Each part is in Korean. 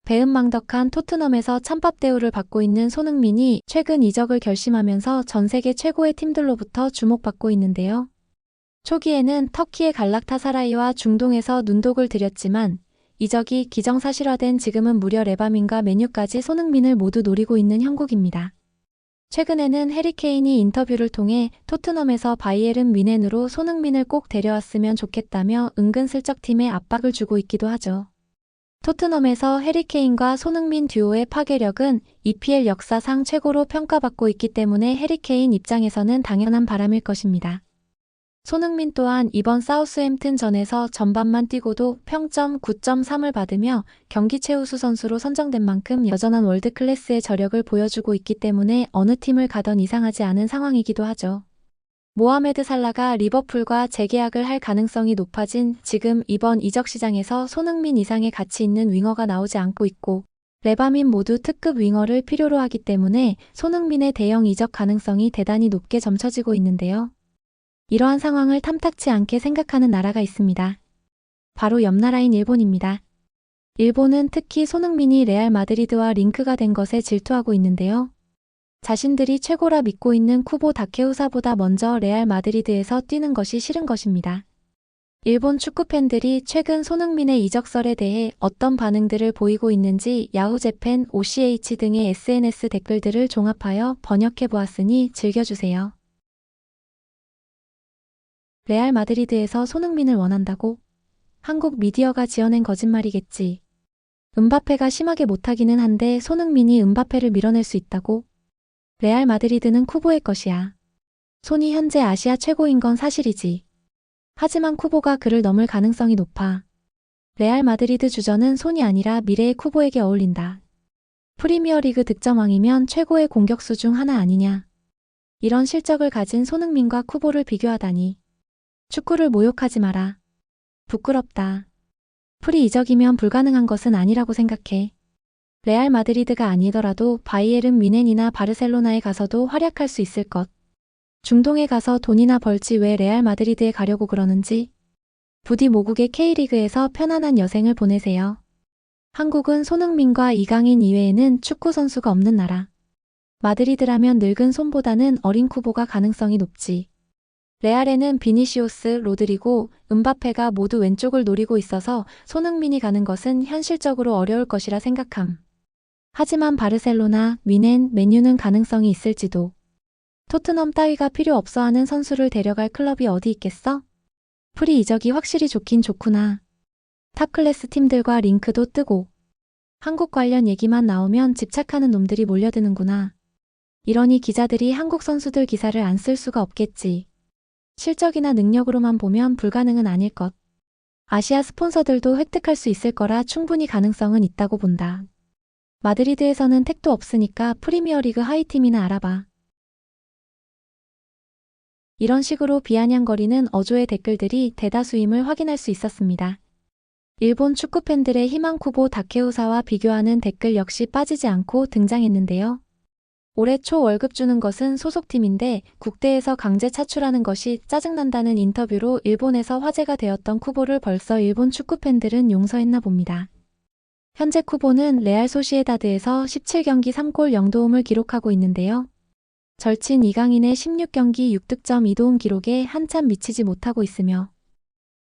배은망덕한 토트넘에서 찬밥 대우를 받고 있는 손흥민이 최근 이적을 결심하면서 전 세계 최고의 팀들로부터 주목받고 있는데요. 초기에는 터키의 갈락타사라이와 중동에서 눈독을 들였지만 이적이 기정사실화된 지금은 무려 레바민과 맨유까지 손흥민을 모두 노리고 있는 형국입니다. 최근에는 해리 케인이 인터뷰를 통해 토트넘에서 바이에른 뮌헨으로 손흥민을 꼭 데려왔으면 좋겠다며 은근슬쩍 팀에 압박을 주고 있기도 하죠. 토트넘에서 해리 케인과 손흥민 듀오의 파괴력은 EPL 역사상 최고로 평가받고 있기 때문에 해리 케인 입장에서는 당연한 바람일 것입니다. 손흥민 또한 이번 사우스햄튼전에서 전반만 뛰고도 평점 9.3을 받으며 경기 최우수 선수로 선정된 만큼 여전한 월드클래스의 저력을 보여주고 있기 때문에 어느 팀을 가던 이상하지 않은 상황이기도 하죠. 모하메드 살라가 리버풀과 재계약을 할 가능성이 높아진 지금 이번 이적 시장에서 손흥민 이상의 가치 있는 윙어가 나오지 않고 있고 레바민 모두 특급 윙어를 필요로 하기 때문에 손흥민의 대형 이적 가능성이 대단히 높게 점쳐지고 있는데요. 이러한 상황을 탐탁치 않게 생각하는 나라가 있습니다. 바로 옆 나라인 일본입니다. 일본은 특히 손흥민이 레알 마드리드와 링크가 된 것에 질투하고 있는데요. 자신들이 최고라 믿고 있는 쿠보 다케우사보다 먼저 레알 마드리드에서 뛰는 것이 싫은 것입니다. 일본 축구 팬들이 최근 손흥민의 이적설에 대해 어떤 반응들을 보이고 있는지 야후재팬, OCH 등의 SNS 댓글들을 종합하여 번역해 보았으니 즐겨주세요. 레알 마드리드에서 손흥민을 원한다고? 한국 미디어가 지어낸 거짓말이겠지. 음바페가 심하게 못하기는 한데 손흥민이 음바페를 밀어낼 수 있다고? 레알 마드리드는 쿠보의 것이야. 손이 현재 아시아 최고인 건 사실이지. 하지만 쿠보가 그를 넘을 가능성이 높아. 레알 마드리드 주전은 손이 아니라 미래의 쿠보에게 어울린다. 프리미어리그 득점왕이면 최고의 공격수 중 하나 아니냐. 이런 실적을 가진 손흥민과 쿠보를 비교하다니. 축구를 모욕하지 마라. 부끄럽다. 프리 이적이면 불가능한 것은 아니라고 생각해. 레알 마드리드가 아니더라도 바이에른 뮌헨이나 바르셀로나에 가서도 활약할 수 있을 것. 중동에 가서 돈이나 벌지 왜 레알 마드리드에 가려고 그러는지. 부디 모국의 K리그에서 편안한 여생을 보내세요. 한국은 손흥민과 이강인 이외에는 축구 선수가 없는 나라. 마드리드라면 늙은 손보다는 어린 쿠보가 가능성이 높지. 레알에는 비니시우스, 로드리고, 음바페가 모두 왼쪽을 노리고 있어서 손흥민이 가는 것은 현실적으로 어려울 것이라 생각함. 하지만 바르셀로나, 뮌헨, 맨유는 가능성이 있을지도. 토트넘 따위가 필요 없어하는 선수를 데려갈 클럽이 어디 있겠어? 프리 이적이 확실히 좋긴 좋구나. 탑클래스 팀들과 링크도 뜨고. 한국 관련 얘기만 나오면 집착하는 놈들이 몰려드는구나. 이러니 기자들이 한국 선수들 기사를 안 쓸 수가 없겠지. 실적이나 능력으로만 보면 불가능은 아닐 것. 아시아 스폰서들도 획득할 수 있을 거라 충분히 가능성은 있다고 본다. 마드리드에서는 택도 없으니까 프리미어리그 하이팀이나 알아봐. 이런 식으로 비아냥거리는 어조의 댓글들이 대다수임을 확인할 수 있었습니다. 일본 축구 팬들의 희망 쿠보 다케우사와 비교하는 댓글 역시 빠지지 않고 등장했는데요. 올해 초 월급 주는 것은 소속팀인데 국대에서 강제 차출하는 것이 짜증난다는 인터뷰로 일본에서 화제가 되었던 쿠보를 벌써 일본 축구 팬들은 용서했나 봅니다. 현재 쿠보는 레알 소시에다드에서 17경기 3골 0도움을 기록하고 있는데요. 절친 이강인의 16경기 6득점 2도움 기록에 한참 미치지 못하고 있으며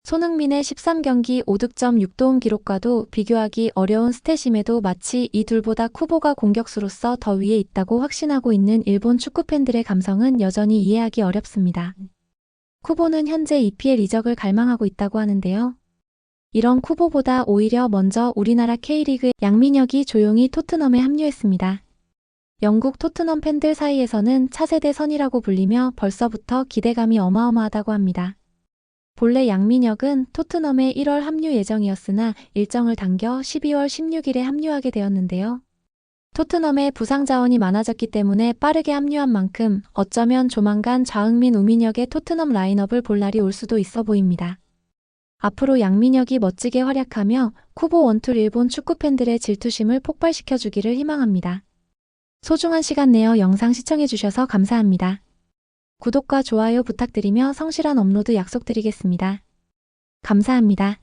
손흥민의 13경기 5득점 6도움 기록과도 비교하기 어려운 스탯임에도 마치 이 둘보다 쿠보가 공격수로서 더 위에 있다고 확신하고 있는 일본 축구팬들의 감성은 여전히 이해하기 어렵습니다. 쿠보는 현재 EPL 이적을 갈망하고 있다고 하는데요. 이런 쿠보보다 오히려 먼저 우리나라 K리그 양민혁이 조용히 토트넘에 합류했습니다. 영국 토트넘 팬들 사이에서는 차세대 선이라고 불리며 벌써부터 기대감이 어마어마하다고 합니다. 본래 양민혁은 토트넘의 1월 합류 예정이었으나 일정을 당겨 12월 16일에 합류하게 되었는데요. 토트넘의 부상 자원이 많아졌기 때문에 빠르게 합류한 만큼 어쩌면 조만간 좌흥민 우민혁의 토트넘 라인업을 볼 날이 올 수도 있어 보입니다. 앞으로 양민혁이 멋지게 활약하며 쿠보 원툴 일본 축구팬들의 질투심을 폭발시켜주기를 희망합니다. 소중한 시간 내어 영상 시청해주셔서 감사합니다. 구독과 좋아요 부탁드리며 성실한 업로드 약속드리겠습니다. 감사합니다.